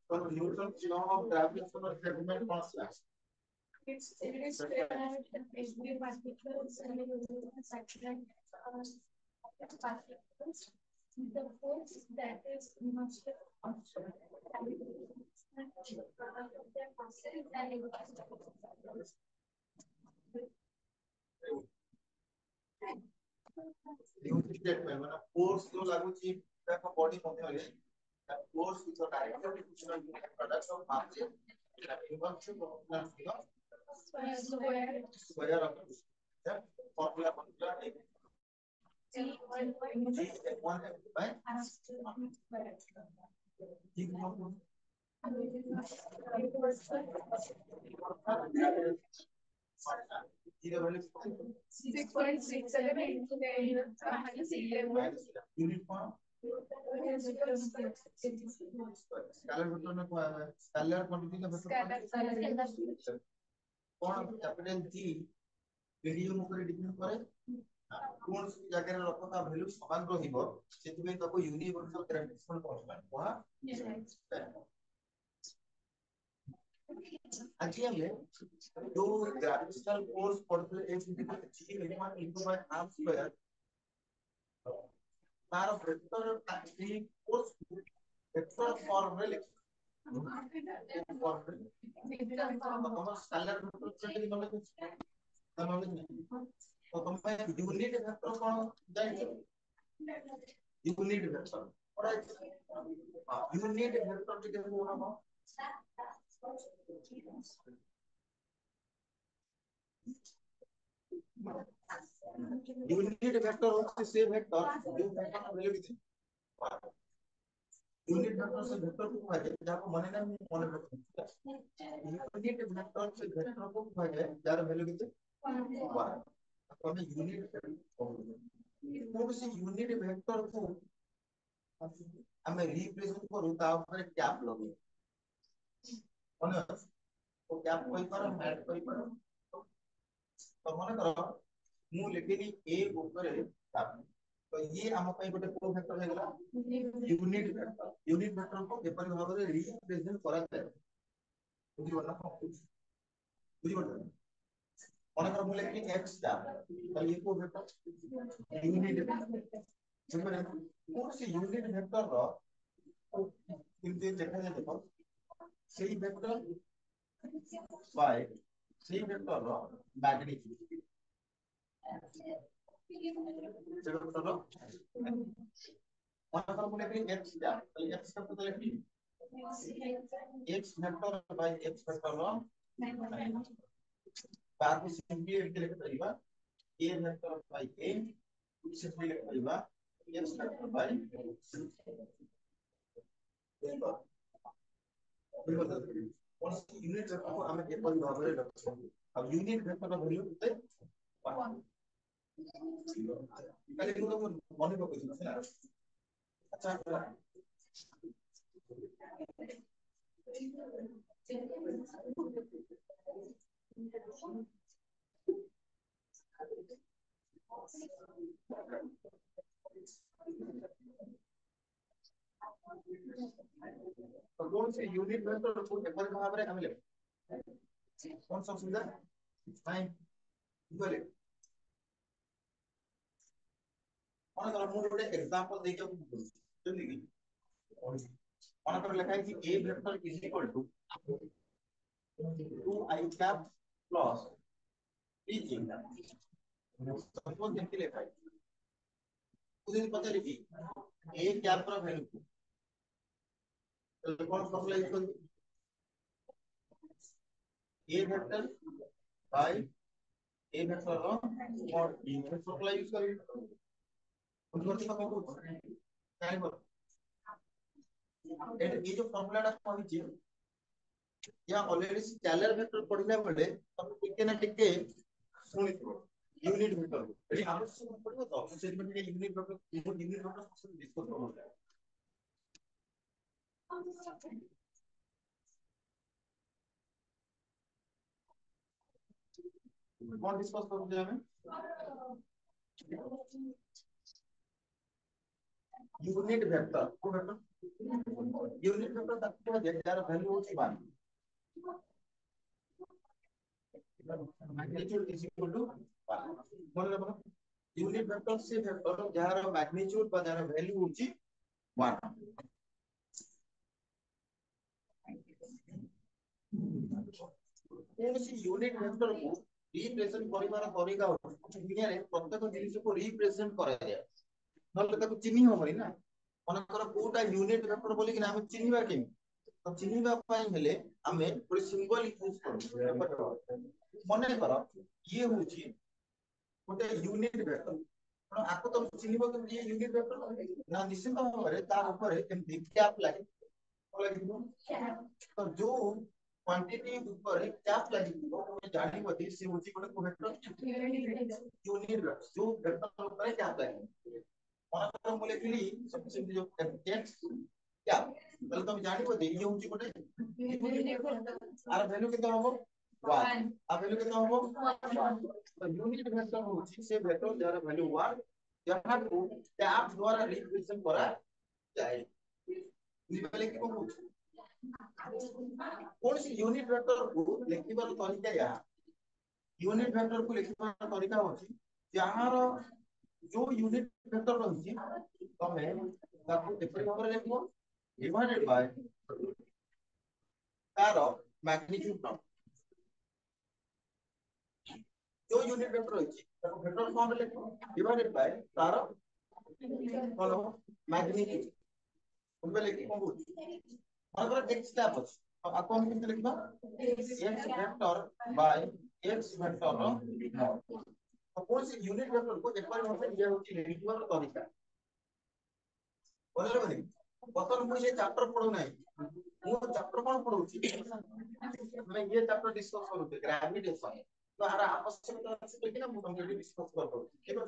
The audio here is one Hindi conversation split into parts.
So Newton's law of gravitational segment constant. It's that every particles and section particles, the force that is must Newton statement মানে force जो लागू ची देखो body मध्ये आहे that force is a direct proportional unit product of mass and inverse proportional to the square of the formula formula G1 by uniform scalar vector में scalar quantity का vector कौन कैपिटल G मीडियम ऊपर डिपेंड करे कौन सी जगह रे रखो ता वैल्यू समान रहिबो सेति में ताको यूनिवर्सल ग्रेविटेशनल कांस्टेंट कोहा आज हमें जो ग्रेविटेशनल फोर्स पढ़ते एक G medium into by half square तार vector actually force vector form में लिख स्केलर वेक्टर से मतलब तो तुम यूनिट वेक्टर कौन जानिए यूनिट वेक्टर और यूनिट वेक्टर के लिए होना यूनिट वेक्टर होते से वेक्टर जो वेक्टर का वैल्यू कितनी यूनिट वेक्टर से वेक्टर को भागे जहां मने ना मने रखो यूनिट वेक्टर से वेक्टर को भागे जार वैल्यू कितनी 1 तो हमें यूनिट कौन सी यूनिट वेक्टर को हमें रिप्रेजेंट करू ता ऊपर कैप लगे मने तो कैप कोई पर ऐड कोई पर तो मने करो मु लिखिनी a ऊपर कैप तो ये हम ପାଇଁ ଗୋଟେ କୋ ଭେକ୍ଟର ହେଇଗଲା यूनिट वेक्टर को पेपर भाग रे रिप्रेजेंट करा जाय बुझी बना बुझी बना मने कर बोले कि x टा तो ये को वेक्टर यूनिट वेक्टर बुझी कौन सी यूनिट वेक्टर रो किंतु देखा जाय देखो सेही वेक्टर बाय सेही वेक्टर रो मैग्नीट्यूड चलो चलो माना बोले कि x टा तो x का पता लगी x vector by x vector रो बार को सिंपली लिख परिबा a vector by a simply लिख परिबा x वेक्टर बाय कौन सी यूनिट वेक्टर को हमें पेपर भाग रे रखो अब यूनिट वेक्टर का वैल्यू कितने 1 पहले तो मने को कुछ ना अच्छा तो कौन से यूनिट वेक्टर को पेपर भाग रे हमें कौन सा सुविधा फाइन बोले माना कर मु ଗୋଟେ एग्जांपल देके जल्दी की माना कर लिखा है कि a vector is equal to 2i cap plus 3j suppose देखते लिखा है मुझे पता लिखी a कैप का वैल्यू तो कौन फॉर्मूला यूज करेंगे a vector by a vector और b फॉर्मूला यूज करेंगे उनको तो कौन टाइम ये जो फॉर्मूलाटा कहछि या ऑलरेडी स्केलर वेक्टर पढ़िला बेले तब टिके ना टिके सुनिथो यूनिट वेक्टर एडी आवश्यक पड़िबो तो सेगमेंट के यूनिट वेक्टर डिस्कस करबो कौन डिस्कस करूँ हमें यूनिट वेक्टर को वेक्टर यूनिट वेक्टर तक है यार वैल्यू होची 1 मैग्नीट्यूड इज इक्वल टू 1 मन रखो यूनिट वेक्टर से वेक्टर जार मैग्नीट्यूड बा जार वैल्यू होची 1 कौन यूनिट वेक्टर को रिप्रेजेंट करिवार तरीका होची दुनिया रे प्रत्येक जिनिस को रिप्रेजेंट करा जाय नले ताको चिन्ही होमरी ना मन कर कोटा यूनिट वेक्टर बोली कि हम चिन्हीबा केम तो चिन्हीबा पई हेले हमें कोई सिंबल यूज करू मने कर ये होची कोटे यूनिट वेक्टर तो आपको तो चिन्हीबो कि ये यूनिट वेक्टर ना निश्चित भाବରେ ता ऊपर केमती कैप लागे तो जो क्वांटिटी ऊपर कैप लागी तो जानी होती से होची कोटे वेक्टर यूनिट वेक्टर जो वेक्टर ऊपर कैप लागी मानकर हम लिखली सबसे जो टेक्स्ट क्या पहले तो हम जानिबो दे ये होची कोटे आर वैल्यू कितना होबो 1 आ वैल्यू कितना होबो 1 तो यूनिट वेक्टर होची से वेक्टर जार वैल्यू 1 जहां को टैब द्वारा रिप्रेजेंट करा जाए पहले की को कौन सी यूनिट वेक्टर को लिखिबार तरीका या यूनिट वेक्टर को लिखिबार तरीका होची जहां जो यूनिट वेक्टर रहउची तमे ताको एपरि भाବରେ लिखबो डिवाइडेड बाय तार मैग्नीट्यूड टर्म जो यूनिट वेक्टर रहउची ताको वेक्टर फॉर्म रे लिखबो डिवाइडेड बाय तार कोन मैग्नीट्यूड उनबे लिखि कोन होची अगर x टैप अछि तो आपको हम कितने लिखबा x vector by x vector रो मॉड तो कौन सी यूनिट वेक्टर को एक बार में ये होची लिखबार तरीका बोले बनी बतन मु ये चैप्टर पढो नाही मु चैप्टर कोन पढौची मैं ये चैप्टर डिस्कस करूते ग्रेविटेशन तो आरा आवश्यकता अछि कि ना मु तुमके डिस्कस करबो ठीक है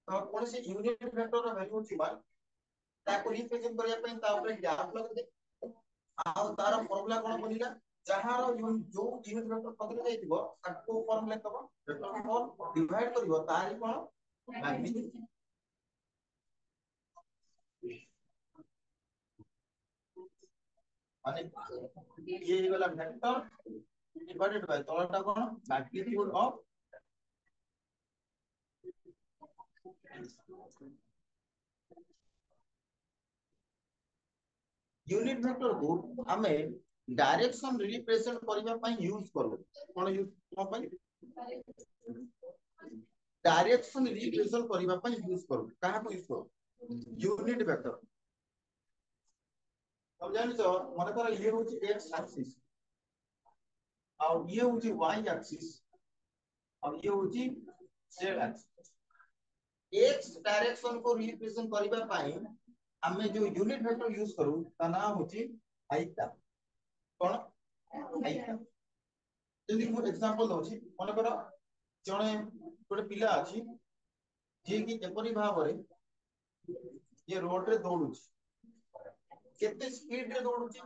तो कौन सी यूनिट वेक्टर रो वैल्यू होची बार ताको रिप्रेजेंट करिया पे ता ऊपर गैप लगा दे आ तार फार्मूला कोन बनिला जहार जो यूनिट वेक्टर पकड़ जाइबो ताको फार्मूला कबो वेक्टर फॉर्म डिवाइड करिवो तारी कोन मैग्नीट्यूड माने ये वाला वेक्टर डिवाइडेड बाय तलटा कोन मैग्नीट्यूड ऑफ यूनिट वेक्टर को हमें डायरेक्शन रिप्रेजेंट करबा पई यूज करू कोन यूज को पई डायरेक्शन रिप्रेजेंट करबा पई यूज करू कहा को यूज करू यूनिट वेक्टर हम जानि तो मन कर ये होची x एक्सिस और ये होची y एक्सिस और ये होची z एक्सिस x डायरेक्शन को रिप्रेजेंट करबा पई हमें जो यूनिट वेक्टर यूज करू ता नाम होची आइटा कोन आइटा जदी मु एग्जांपल दोची मन कर जणे गोटे पिला अछि जे कि एपरि भाबरे ये रोड रे दौड़ुची केते स्पीड रे दौड़ुची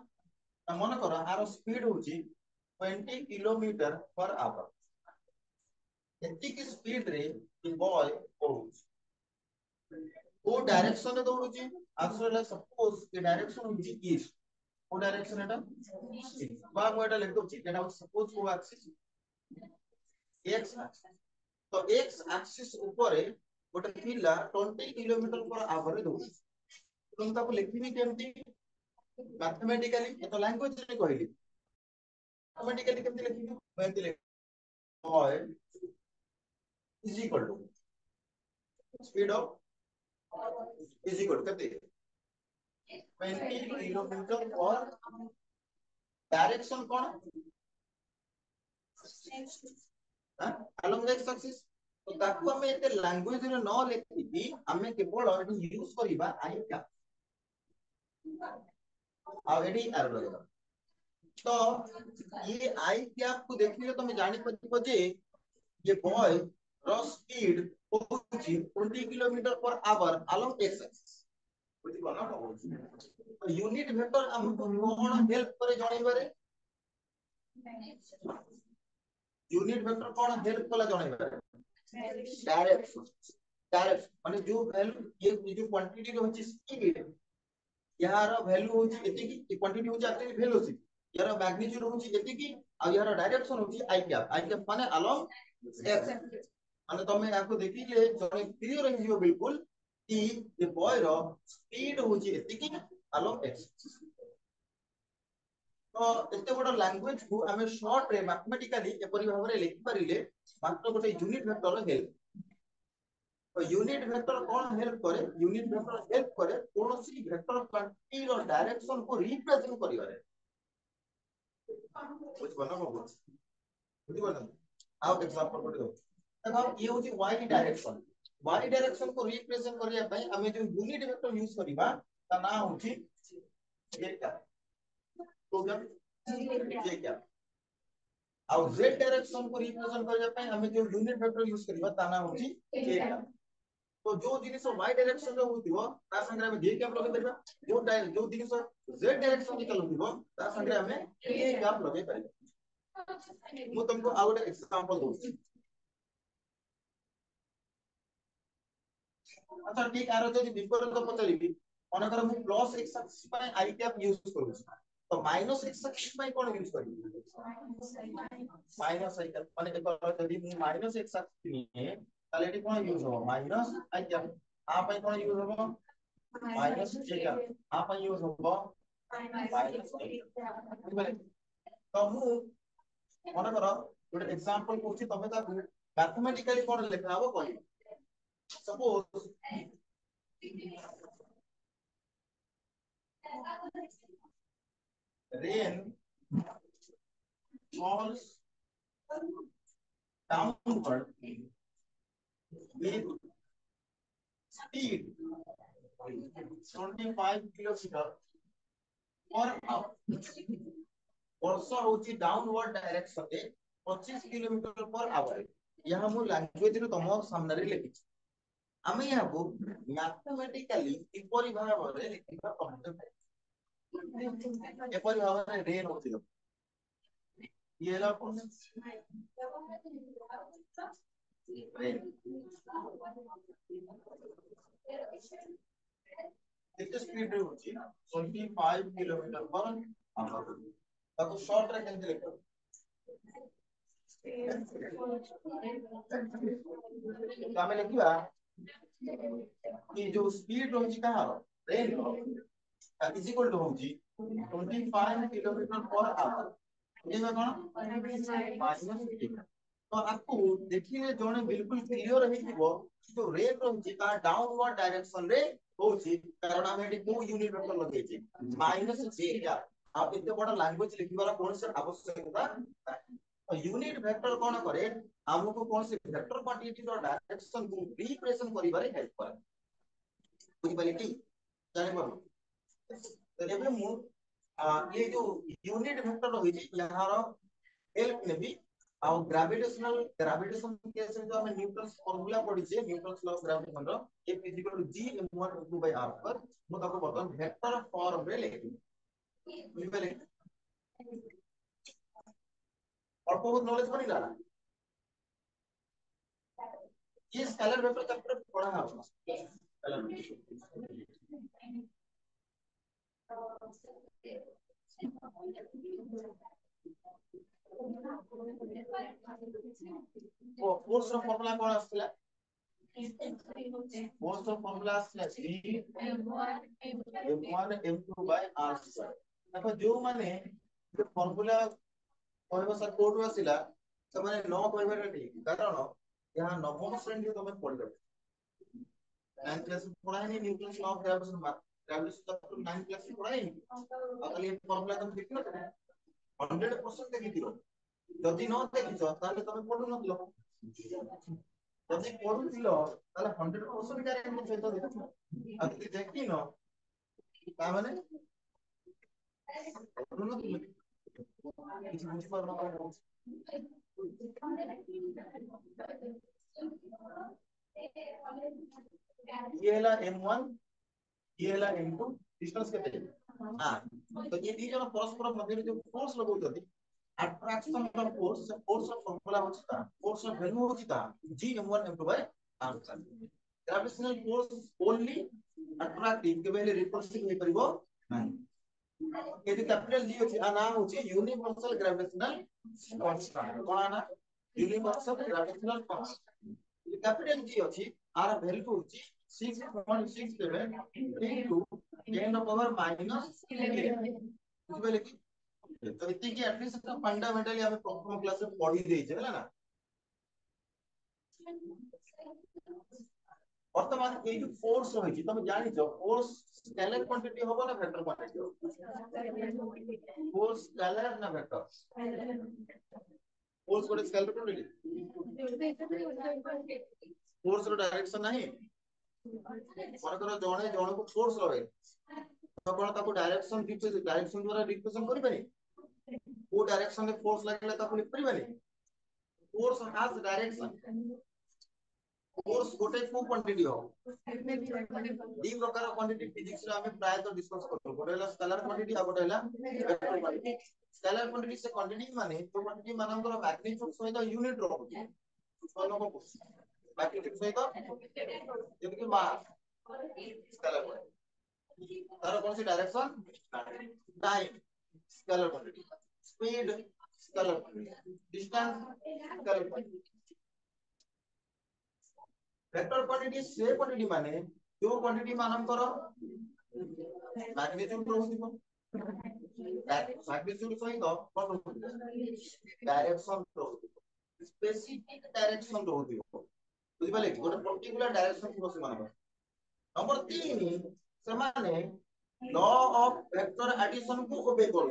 मन कर आर स्पीड होची 20 किलोमीटर पर आवर एति की स्पीड रे ये बॉय दौड़ुची वो डायरेक्शन रे दौड़ुची आसले सपोज के डायरेक्शन होची ईस्ट वो डायरेक्शन एटा बा मु एटा लिख दोची एटा सपोज को एक्सिस x एक्सिस तो x एक्सिस ऊपर गोटे पिला 20 किलोमीटर पर आवर रे दौड़ुची तुम ताको लिखबी केमती मैथमेटिकली तो लैंग्वेज रे कहली मैथमेटिकली केमती लिखबी मैं लिख boy is equal to speed of is equal to 20 kilometre पर डायरेक्शन कौन along the x axis तो ताको हमें एते लैंग्वेज रे न लिखि हमें केवल यूज करिबा आई क्या आ एडी एरो लगेगा तो ये आई कैप को देखिले तुम जानि पछिबो जे ये बॉय रो स्पीड होची 20 kilometre per hour along x axis बुझि बना तो यूनिट वेक्टर हम कोन हेल्प करे जणै बारे यूनिट वेक्टर कोन हेल्प कला जणै बारे डायरेक्शन डायरेक्ट माने जो वैल्यू ये जो क्वांटिटी होची स्पीड यार वैल्यू होची एति की क्वांटिटी होची एक्चुअली वेलोसिटी यार मैग्नीट्यूड होची एति की आ यार डायरेक्शन होची आई कैप माने अलोंग एक्स माने तमे याको देखि जे जने क्लियर रहि जिवो बिल्कुल कि ये बॉय रो स्पीड होची एति की अलोंग एक्स तो एते बड़ लैंग्वेज को हमें शॉर्ट रे मैथमेटिकली एपरि भाबरे लिखि परिले मात्र गोटे यूनिट वेक्टर हेल्प तो यूनिट वेक्टर कौन हेल्प करे यूनिट वेक्टर हेल्प करे कोनोसी वेक्टर क्वांटिटी रो डायरेक्शन को रिप्रेजेंट करिवारे कुछ बना को बुझि बना आओ एग्जांपल को दो देखो ये होची y डायरेक्शन को रिप्रेजेंट करिया पई हमें जो यूनिट वेक्टर यूज करिबा ता ना होची ये क्या तो जब ये क्या और z डायरेक्शन को रिप्रेजेंट करिया पई हमें जो यूनिट वेक्टर यूज करिबा ता ना होची ये क्या तो जो जिनिस y डायरेक्शन रे होतिबो ता संगे हम जे कैप लगे परबा जो जिनिस z डायरेक्शन रे चलुतिबो ता संगे हम ये कैप लगे परबा मु तुमको आ गोटे एग्जांपल दोछि अच्छा ठीक आरो जदि विपरीत पचलिबी मन कर मु प्लस x एक्सिस पय i कैप यूज करू तो माइनस x एक्सिस पय कोन यूज करी माइनस i कैप माने एक जदि मु माइनस x एक्सिस नि ताले एटी कोन यूज हो माइनस i कैप आ पय कोन यूज हो माइनस j कैप आ पय यूज हो माइनस j तो मु मन कर ଗୋଟେ एग्जांपल कोछि तमे ता मैथमेटिकली कोन लिखा हो कोइ suppose rain falls downward with speed 25 kilometer per hour वर्षा होची डाउनवर्ड डायरेक्शन रे 25 किलोमीटर पर आवर यह हम लैंग्वेज रे तम सामने रे लिखि आमे यहा को मैथमेटिकली इपरि भाव रे लिखिबा कॉन्सेप्ट एपरि भाव रे रेन होची ये ला कितने स्पीड रे होची 25 किलोमीटर पर आवर ताको शॉर्ट रे केंते लिखो तो आमे लिखिबा कि जो स्पीड होची कहां रेन इज इक्वल टू होची 25 किलोमीटर पर आवर ये कोन माइनस तो आपको देखिए जोने बिल्कुल क्लियर रही थी वो जो रेन रहउची का डाउनवर्ड डायरेक्शन रे होची कारण हम एटी को यूनिट वेक्टर लगे छी माइनस जे क्या आप इतने बड़ा लैंग्वेज लिखिबाला कोन से आवश्यकता तो यूनिट वेक्टर कोन करे हमको कोन से वेक्टर क्वांटिटी रो डायरेक्शन को रिप्रेजेंट करिबारे हेल्प करे बुझि पाले की जाने बाबू तो एबे मु ये जो यूनिट वेक्टर होई यहाँ रो हेल्प नेबी आउ ग्रेविटेशन केस में जो हमें न्यूटन्स फार्मूला पढ़ी छे न्यूटन्स लॉ ऑफ ग्रेविटेशन रो F = g m1 r पर मु ताको बतन वेक्टर फॉर्म रे लिखि बुझिबे अल्प बहुत नॉलेज पड़िला ये स्केलर वेक्टर चैप्टर पढ़ा है आपने वो फोर्स रो फार्मूला कोन आस्थिला फोर्स रो फार्मूला आस्थिला g m1 m2 r square देखो जो माने जो फार्मूला कहबो सर कोड आसिला तो माने न कहबा ठीक कारण यहाँ नवम श्रेणी रे तमे पढ़ले 9 क्लास में पढ़ा है Newton law of gravitation chapter 9 class में पढ़ा है और ये फार्मूला तुम देखिलो 100% देखिथिलो जदि न देखिছো ताले तमे पढु नथिलो जदि पढुथिलो ताले 100% ग्यारंटी सहित देखिथिलो आ जदि देखिनो ता माने କିଛି ବୁଝିପାରୁନ କଣ କହୁଛି? ये ହେଲା m1 ये ହେଲା m2 डिस्टेंस केते हां तो ये दी जण परस्पर मध्यरे जो फोर्स लगाउछथि attraction of force से force of formula होछि ता force of value होछि ता g m1 m2 by r gravitational force only attractive के पहले repulsive नहीं परिबो नहीं यदि कैपिटल जी होछि आ नाम होछि यूनिवर्सल ग्रेविटेशनल कांस्टेंट कोन ना universal gravitational constant capital G होछि आर वैल्यू होछि 6.67 into 10 power minus 11 बुझबे कि तो इति की एटलीस्ट फंडामेंटली हमें प्रथम क्लास में पढ़ी देइछे हैला ना वर्तमान ए जो फोर्स होइछि तुम जानि छ फोर्स स्केलर क्वांटिटी होबो ना वेक्टर क्वांटिटी होबो फोर्स स्केलर ना वेक्टर फोर्स को स्केलर क्वांटिटी फोर्स रो डायरेक्शन नहीं मनकर जणे जण को फोर्स लगे तो कोन ताको डायरेक्शन द्वारा रिप्रेजेंट करि पारे वो डायरेक्शन में फोर्स लगले ताको लिख परिबानी फोर्स हैज डायरेक्शन फोर्स गोटे को क्वांटिटी हो दी प्रकार क्वांटिटी फिजिक्स रे हमें प्राय तो डिस्कस करतो गोटे हला स्केलर क्वांटिटी आ गोटे हला वेक्टर क्वांटिटी स्केलर क्वांटिटी से क्वांटिटी माने तो क्वांटिटी मानकर मैग्नीट्यूड सहित यूनिट रहउछि कोन को मैग्नीट्यूड सहित जेति मास स्केलर क्वांटिटी तार कौन सी direction time scalar quantity speed scalar quantity distance scalar quantity vector quantity से क्वांटिटी माने जो क्वांटिटी मानकर मैग्नीट्यूड रहउथिबो मैग्नीट्यूड सहित कोन डायरेक्शन रहउथिबो स्पेसिफिक डायरेक्शन रहउथिबो बुझि पाले गोटे पर्टिकुलर डायरेक्शन को से मानकर नंबर 3 से माने लॉ ऑफ वेक्टर एडिशन को ओबे करू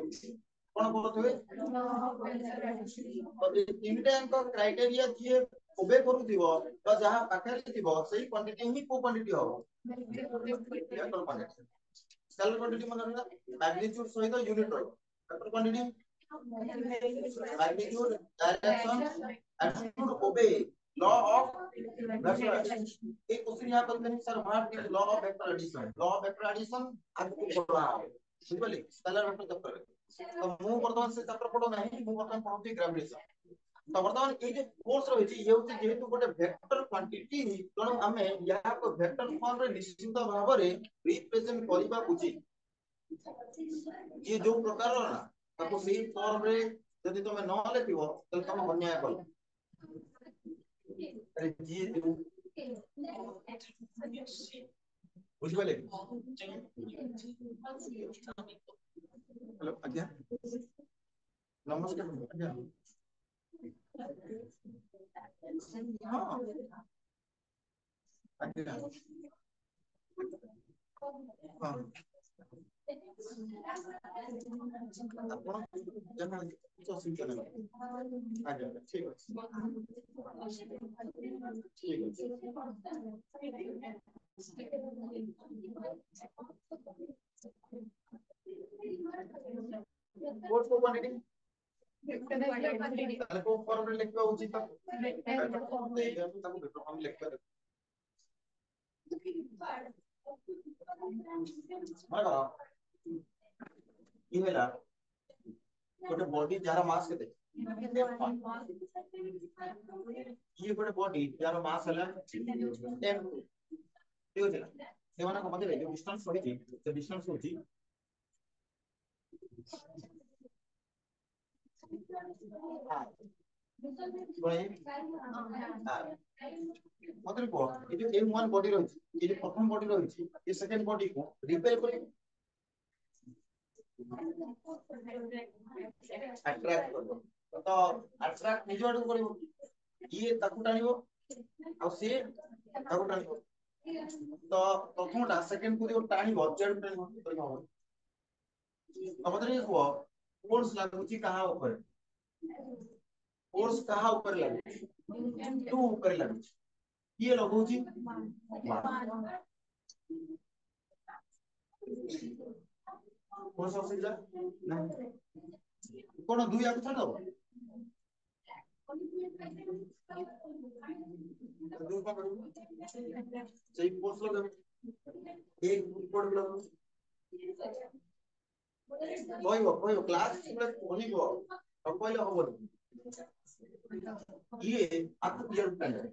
कोन करथबे तो ए तीनटा अंक क्राइटेरिया जे ओबे करू दिबो तो जहां पाखरे दिबो सही क्वांटिटी ही को क्वांटिटी हो वेक्टर क्वांटिटी स्केलर क्वांटिटी मतलब मैग्नीट्यूड सहित यूनिट रो vector quantity magnitude direction attitude ओबे लॉ ऑफ वेक्टर एक क्वेश्चन यहां पर करें sir what is law of vector addition आपको पढ़ा है सिंपली स्केलर वेक्टर चैप्टर तो मु वर्तमान से चैप्टर पढ़ो नहीं मु वर्तमान पढ़ो ग्रेविटेशन तो वर्तमान ए जे फोर्स रहिछि ये होछि जेहेतु गोटे वेक्टर क्वांटिटी तणो हमें यहा को वेक्टर फॉर्म रे निश्चित भाव रे रिप्रेजेंट करिबा उचित ये जो प्रकार ना ताको सही फॉर्म रे यदि तुम न लिखिबो त तुम अन्याय कल अरे जी बुझ पाले हेलो आज्ञा नमस्कार आज्ञा हां आज्ञा हां ଆପଣ ଜଣା କିଛି ଅସୁବିଧା ନାହିଁ ଆଜ୍ଞା ଠିକ ଅଛି कोर्स को क्वांटिटी ताले को फॉर्म रे लिखवा उचित ताको वेक्टर फॉर्म लिखवा मारा ये होला गोटे बॉडी जार मास केते ये गोटे बॉडी जार मास हला 10 ठीक अछि से माने को मते जो डिस्टेंस होई से डिस्टेंस होची मतलब को ये जो m1 बॉडी रही ये जो प्रथम बॉडी रही ये सेकंड बॉडी को रिपेयर करे अट्रैक्ट करबो तो अट्रैक्ट निज आडू करबो ये ताकू टाणिबो आ से ताकू टाणिबो तो प्रथमटा सेकंड को जो टाणिबो जेड टाणिबो करबो अब मतलब ये को फोर्स लागुची कहां ऊपर फोर्स कहां ऊपर लागुची टू ऊपर लागुची ये लगुची कौन सा असुविधा नहीं कौन दुई आको छाड़ दो दुई का करू सही पोस्ट लो एक रिपोर्ट लो कहब क्लास कहब अब कहले हबनी ये आपको क्लियर करना है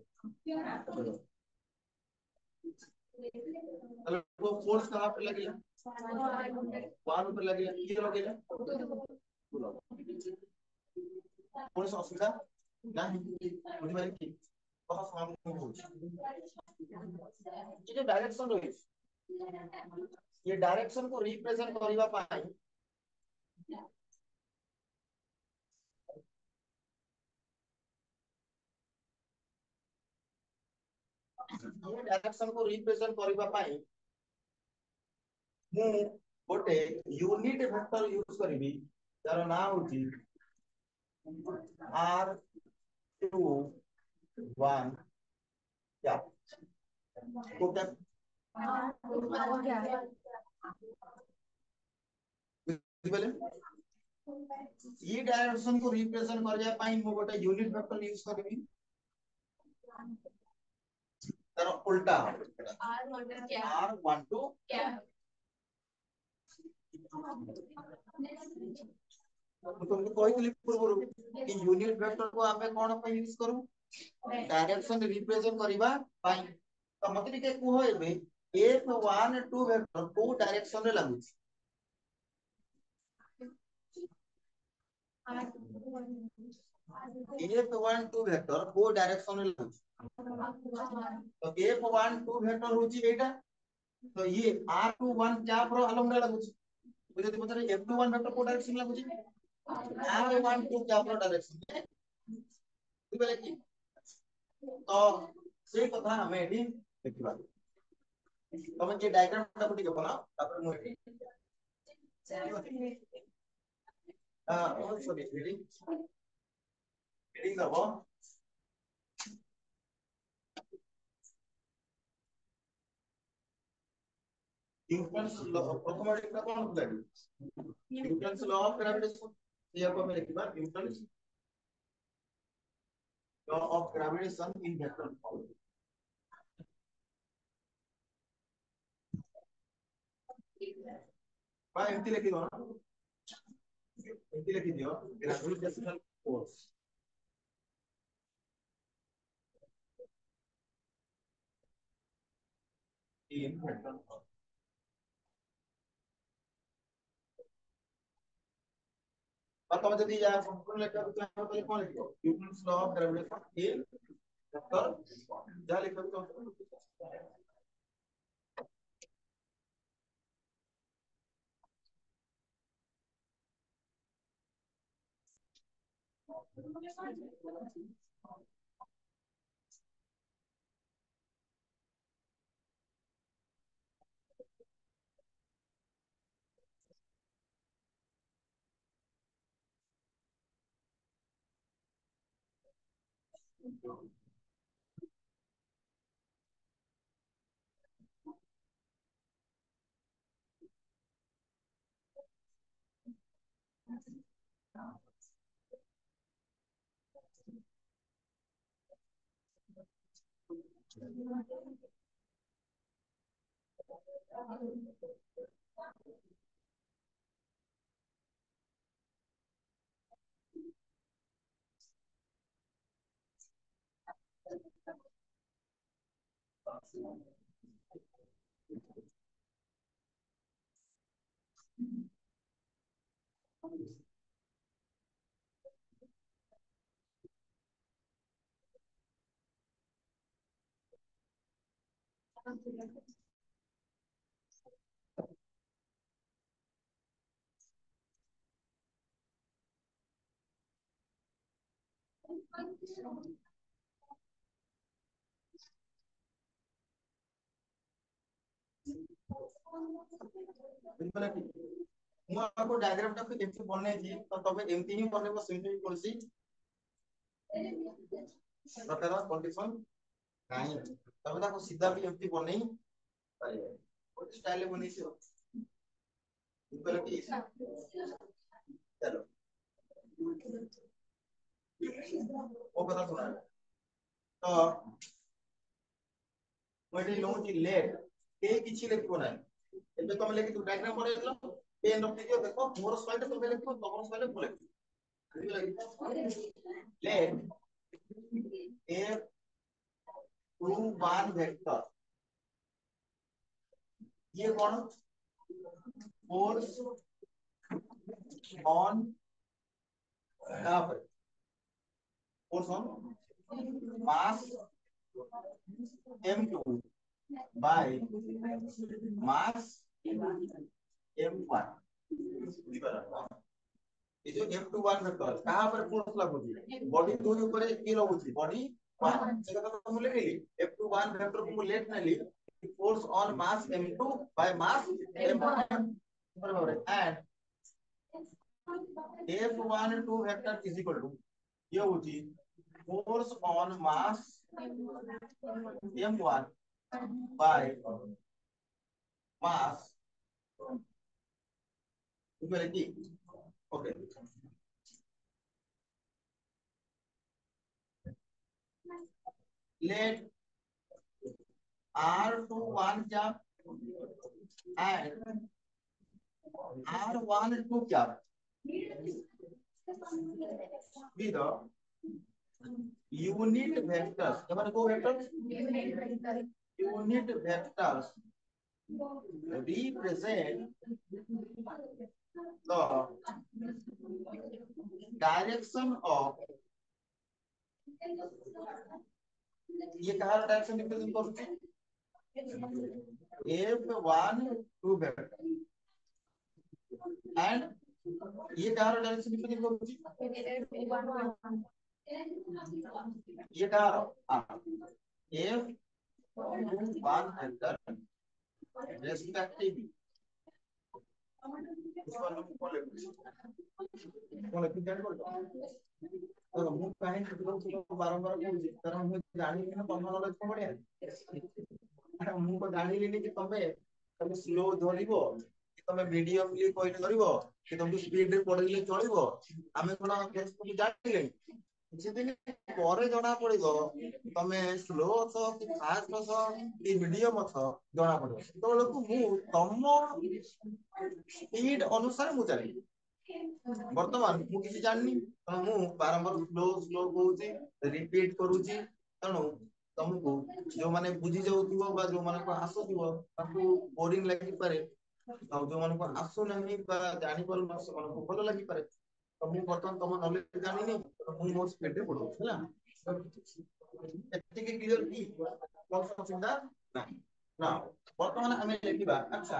वो फोर्स कहां पे लगेगा वन पे लगेगा ये लगेगा कौन सा असुविधा नहीं बुझिपारे कि कह सामने हो ये डायरेक्शन रही ये डायरेक्शन को रिप्रेजेंट करबा पाई ये डायरेक्शन को रिप्रेजेंट करबा पाई मु गोटे यूनिट वेक्टर यूज करबी तार ना होची R21 क्या को क्या बुझिबले ये डायरेक्शन को रिप्रेजेंट करबा पाई मु गोटे यूनिट वेक्टर यूज करबी तार उल्टा R12 क्या तुमको कहली पूर्व कि यूनिट वेक्टर को आमे कोन पे यूज करू डायरेक्शन रिप्रेजेंट करबा पाई तो मते टिके को हेबे F1 2 वेक्टर को डायरेक्शन रे लागु F1 2 वेक्टर को डायरेक्शन रे लागु तो F1 2 वेक्टर होची एटा तो ये R21 क्या प्रो अलग रे लागु बुझे तो पता F21 वेक्टर को डायरेक्शन लागु R12 क्या प्रो डायरेक्शन बुझले कि तो से कथा हमें एडी देखिबा तमे जे डायग्राम टा टिके बनाओ तापर मु एडी सॉरी रीडिंग करबो न्यूटन्स लॉ प्रथम एटा कोन होता है न्यूटन्स लॉ ऑफ ग्रेविटेशन ये को हमें लिखबा Newton's law of gravitation in vector form बा एमती लिखि दो ना एमती लिखि दियो gravitational force in vector form तब जब या संपूर्ण लेखा तो हम पहले कौन लिखो Newton's law of gravitation in vector जा लिखो तो बुझले कि मु आपको डायग्राम टा एमती बने जी तो तबे एमती ही बनेबो सेमती ही कोनसी प्रकार कंडीशन नहीं तबे ताको सीधा भी एमती बने पारे कोई स्टाइल बने छी बुझिपारे कि चलो ओ कथा सुना तो मोटी लोची लेट ए किछि लेखिबो नै एबे तुम लेखि तू डायग्राम बनेलो पेन रखि दियो देखो मोर स्लाइड तुम लेखिबो तमर स्लाइड मु लेखिबो let a two one vector ये कौन फोर्स ऑन कहां पर force on mass m2 by mass m1 ये जो m21 वेक्टर कहां पर फोर्स लागुची बॉडी 2 ऊपर की लागुची बॉडी 1 से कथा तो मुले गेली f21 वेक्टर को लेट नेली force on mass m2 by mass m1 बराबर and f12 vector is equal to ये होची force on mass m1 by mass equal to okay let r21 jump and r12 jump be the unit vectors एबारे को vectors unit vectors represent the direction of ये कहां डायरेक्शन रिप्रेजेंट करूची f1 2 वेक्टर एंड ये कहां डायरेक्शन रिप्रेजेंट करूची ये कहां f1 वेक्टर रेस्पेक्टिवली कोन लिख जान कर तो मु काहे बारंबार कहूची कारण मु जानि कि तम नॉलेज को बढ़िया मु को जानि लेनी कि तमे स्लो धरिबो कि तमे मीडियमली कोइन करिवो कि तुम स्पीड रे पढिले चलिबो आमे कोन केस को जानिले କିଛି ଦିନ ପରେ ଜଣା ପଡିବ ତମେ ସ୍ଲୋ ଅଛ କି ଫାଷ୍ଟ ଅଛ କି ମିଡିୟମ ଅଛ ଜଣା ପଡିବ ସେତେବେଳକୁ ମୁଁ ତମ ସ୍ପିଡ ଅନୁସାରେ ମୁଁ ଚାଲିବି ବର୍ତ୍ତମାନ ମୁଁ କିଛି ଜାଣିନି ତେଣୁ ମୁଁ ବାରମ୍ବାର ସ୍ଲୋ ସ୍ଲୋ କହୁଛି ରିପିଟ କରୁଛି ତେଣୁ ତମକୁ ଯୋଉମାନେ ବୁଝି ଯାଉଥିବ ବା ଯୋଉମାନଙ୍କୁ ଆସୁଥିବ ତାଙ୍କୁ ବୋରିଂ ଲାଗିପାରେ ଆଉ ଯୋଉମାନଙ୍କୁ ଆସୁନାହିଁ ବା ଜାଣିପାରୁନ ସେମାନଙ୍କୁ ଭଲ ଲାଗିପାରେ तो मु बर्तमान तुम नॉलेज जानि नहीं मु मोर स्पीड रे पढो हैला एति के क्लियर की कोन सुविधा नहीं ना बर्तमान हमें लेखिबा अच्छा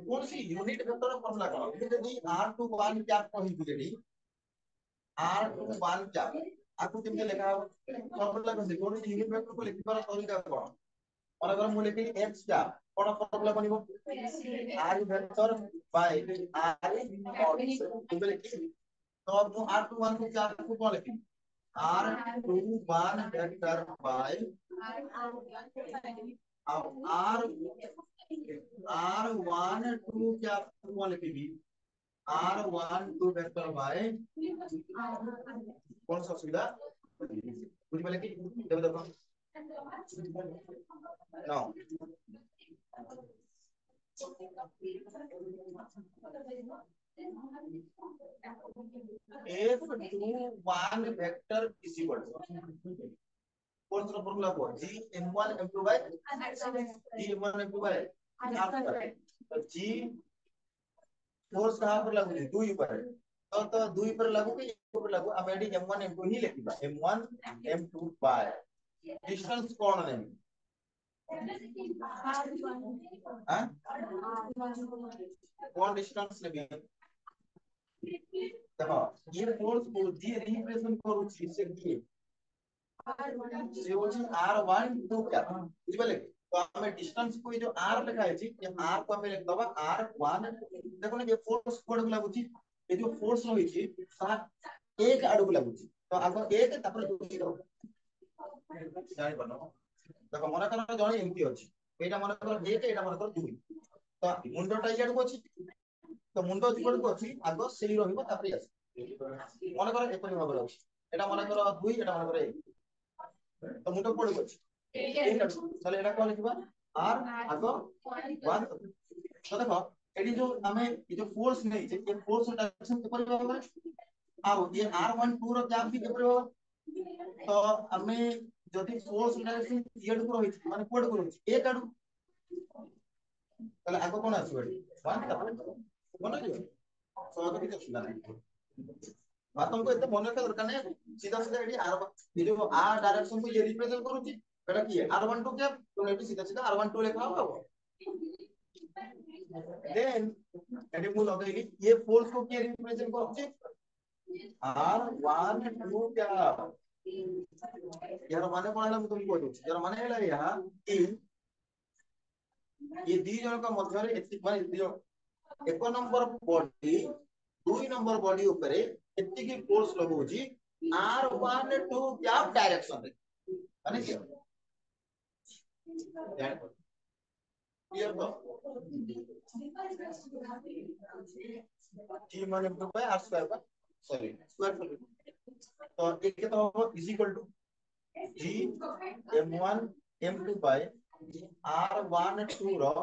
कोन सी यूनिट वेक्टर फॉर्मूला कोन यदि r21 कैप कहि दिलेनी r21 कैप आकु केमते लेखा फॉर्मूला कोन सी यूनिट वेक्टर को लिखिबार तरीका कोन और अगर मु लेखि x कैप कोन फॉर्मूला बनिबो r vector by r equal तो अब r21 को क्या को कौन लिखें r21 वेक्टर बाय अब r12 क्या कौन लिखेगी r12 वेक्टर बाय कौन सा सुविधा कुछ बोले कि जब देखो नो f21 vector is equal to कौन सा फॉर्मूला को g m1 m2 by g m1 m2 by तो g फोर्स कहां पर लागू है 2 पर तो 2 पर लागू कि 1 पर लागू हम एडी m1 m2 ही लिखिबा m1 m2 बाय डिस्टेंस कोन नहीं हां कौन डिस्टेंस लेबे देखो ये फोर्स को जी रिप्रेजेंट करूची से की से होची r1 2 क्या बुझ पाले तो हमें डिस्टेंस को जो r लिखा है जी ये r को हमें लिख दबा r1 देखो ना ये फोर्स कोड लागुची ये जो फोर्स होईची सा एक आडू लागुची तो आगो एक तापर 2 करो जानि बनो देखो मन कर जणी एमती अछि एटा मन कर 1 एटा मन कर 2 तो मुंडटा इयाडू अछि तो मुंड जीवन को अछि आग सेही रहिबो तापरे आसी मन कर एपरि भाबरे अछि एटा मन कर 2 एटा मन कर 1 तो मुंड कोड अछि एटा चले एटा कोन लिखबा r आग 1 तो देखो एडी जो हमें ये जो फोर्स नहीं जे ये फोर्स डायरेक्शन के पर भाबरे आ ये r12 रो चाप भी के पर तो हमें जदि फोर्स डायरेक्शन z को रही माने कोड को रही ए काडू তাহলে আগে কোন আসবে 1 তারপরে মনে রাখবে সহজ কিছু ছিল না বাতঙ্ক এতে মনে রাখা দরকার নেই सीधा सीधा এটি আর এই যে আর ডাইরেকশন को ये रिप्रेजेंट করুছি এটা কি r12 কে তুমি এটি सीधा सीधा r12 লেখা হবে দেন এটি মূল লগাইলি ये फोर्स को क्या रिप्रेजेंट করছে r12 क्या यार माने कोन है मैं तुमको कह दूं यार माने है यहां कि ये दी जन का मध्य रे एति माने दी एक नंबर बॉडी 2 नंबर बॉडी ऊपर एति की फोर्स लगौची r12 कैप डायरेक्शन रे माने क्लियर तो g माने तो r स्क्वायर का सॉरी स्क्वायर तो एक तो होगा is equal to g m1 m2 by r12 रो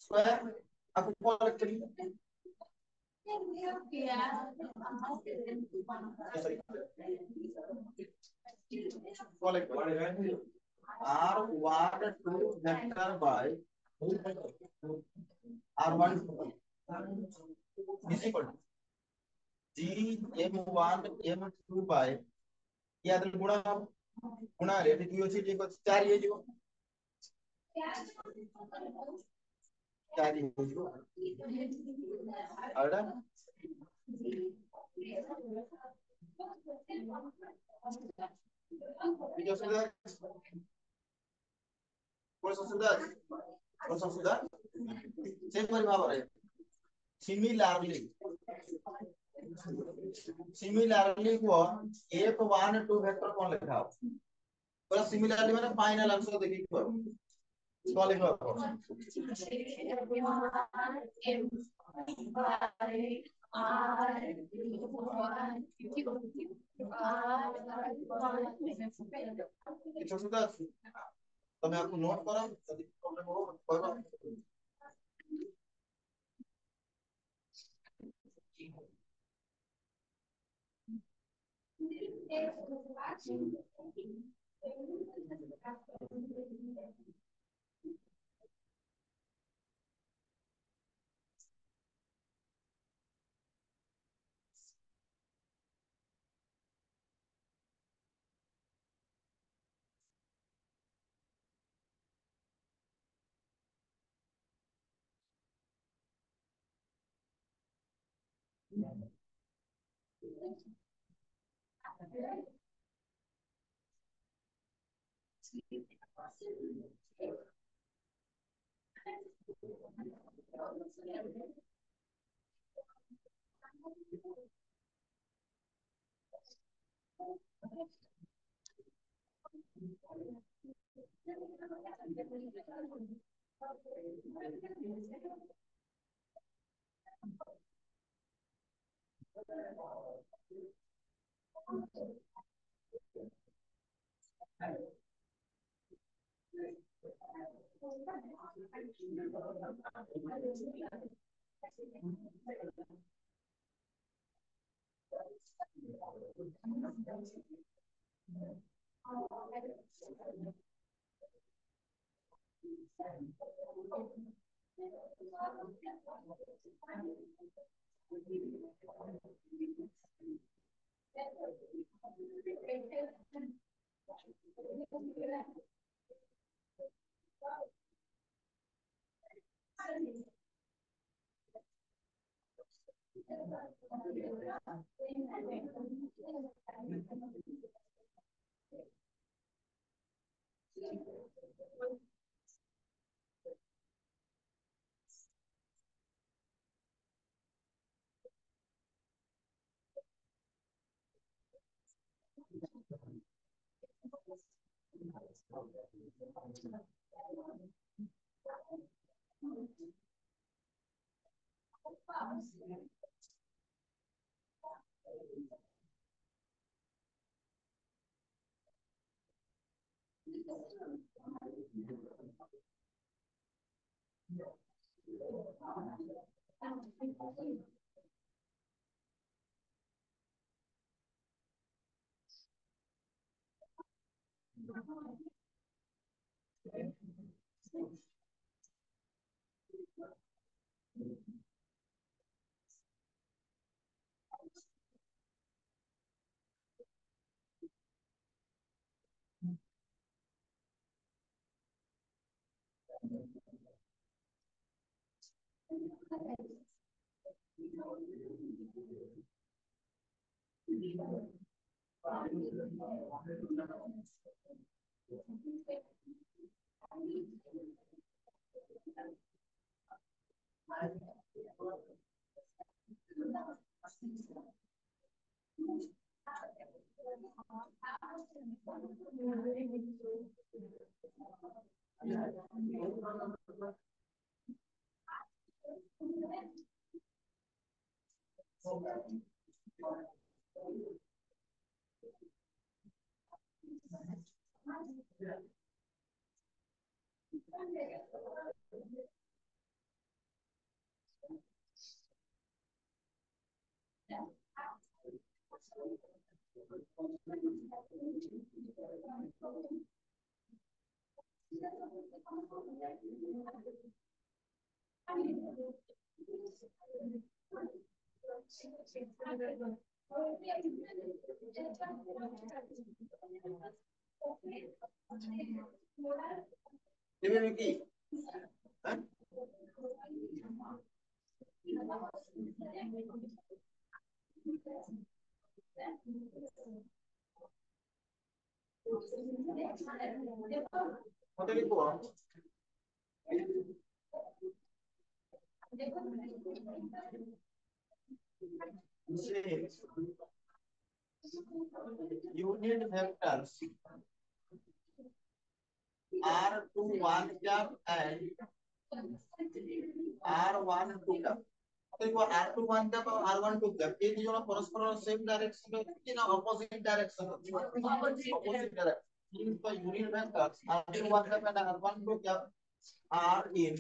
स्क्वायर आपको कौन लिख करिए r12 vector by r12 is equal to g m1 m2 by याद गुणा रे एटी 2 अछि ठीक अछि 4 हे जिवो 4 हे जिवो आड़ा video sudah कोन सुधा सेम पर भाବରେ सिमिलरली को f12 वेक्टर कोन लिखा हो पूरा सिमिलरली माने फाइनल आंसर देखि को लिखा हो किछु सुधा तमे आपको नोट करा यदि प्रॉब्लम हो कहबा unit vectors R21 cap and R12 cap. देखो R21 cap और R12 cap ये जो ना परस्पर सेम डायरेक्शन में कि ना opposite direction opposite direction means by unit vectors R21 cap and R12 cap are in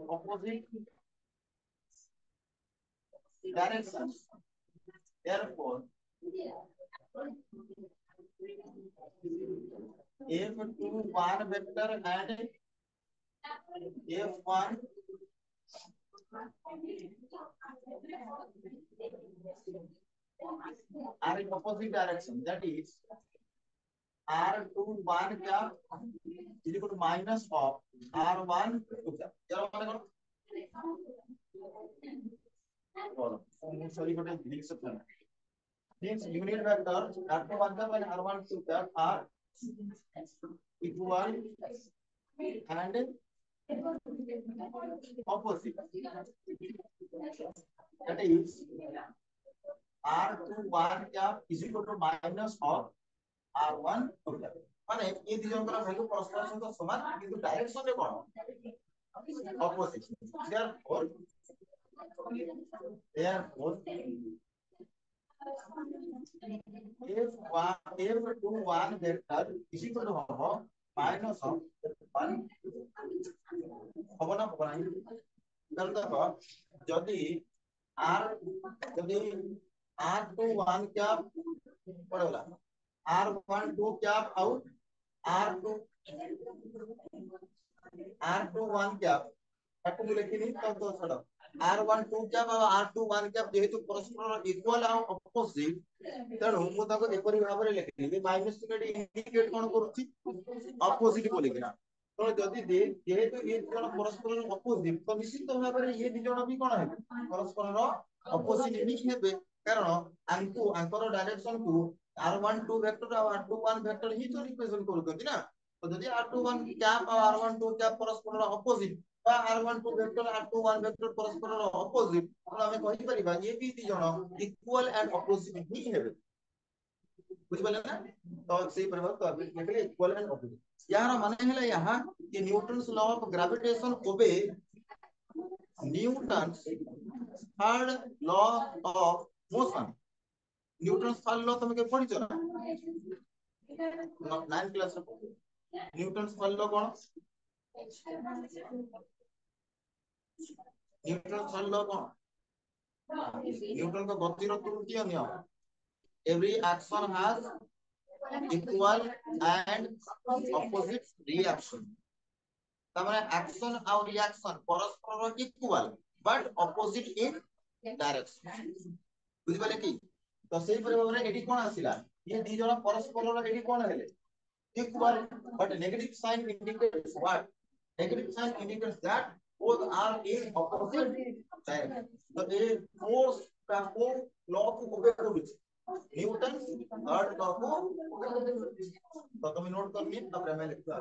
opposite directions. Therefore, F21 vector and F1 are in opposite direction. That is R21 cap is equal to minus of R12 cap. Sorry, but means unit vectors R21 cap and R12 cap are equal and opposite. That is R21 cap is equal to minus of R12 cap. माने ये दी जन का वैल्यू परस्पर सहित समान किंतु डायरेक्शन रे कोन opposite. Therefore F21 vector is equal to minus of 1 होना होना तब तक यदि R21 क्या पड़ेगा R12 क्या आउट R21 क्या ताको लिखिनी तब तो छड़ R12 क्या और R21 क्या जेहेतु परस्पर इक्वल और अपोजिट तेणु मु ताको एपरि भाव रे लिखिनी माइनस चिन्ह इंडिकेट कोन करूची अपोजिट बोली किना. तो जदि जेहेतु ये जण परस्पर अपोजिट तो निश्चित भाव रे ये दि जण भी कोन है परस्पर अपोजिट ही हेबे कारण आंकु आंकर डायरेक्शन को R12 वेक्टर और R21 वेक्टर ही तो रिप्रेजेंट करउतोंती ना. तो जदि R21 कैप और R12 कैप परस्पर अपोजिट बा R12 वेक्टर R21 वेक्टर परस्पर अपोजिट तो हमें कहि परिबा ये भी दि जण इक्वल एंड अपोजिट ही हेबे. बुझिबले ना तो से परिवार तो अल्टीमेटली इक्वल एंड ऑपोजिट यार माने हला यहां कि न्यूटन्स लॉ ऑफ ग्रेविटेशन ओबे Newton's third law of motion Newton's third law तुम के पढ़ी छ ना 9th क्लास रे न्यूटन्स थर्ड लॉ कोन न्यूटन्स थर्ड लॉ कोन न्यूटन का गतिर तृतीय नियम every action has equal and opposite reaction तमने action और reaction परस्पर equal but opposite in direction बुझि पाले की तो सेही परिभाବରେ एडी कोन आसिला ये दी जण परस्पर रो एडी कोन हेले equal but negative sign indicates what negative sign indicates that both are in opposite direction तो ये force का को लॉ को ओबे करूछ न्यूटन थर्ड लॉ को तो तुम नोट कर ली तब मैं लिखता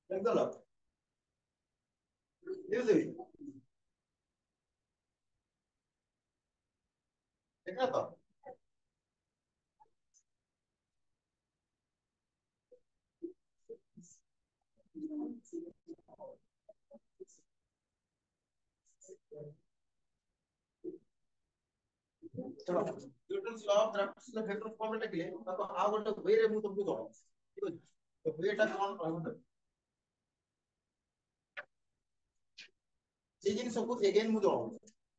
एकदम ये देखिए देखा तो चलो Newton's law of gravitation vector format के लिए तब आ गोटे वे रे मु तुमको दो ठीक है तो वेटा कोन रहबो ये जिन सब को अगेन मु दो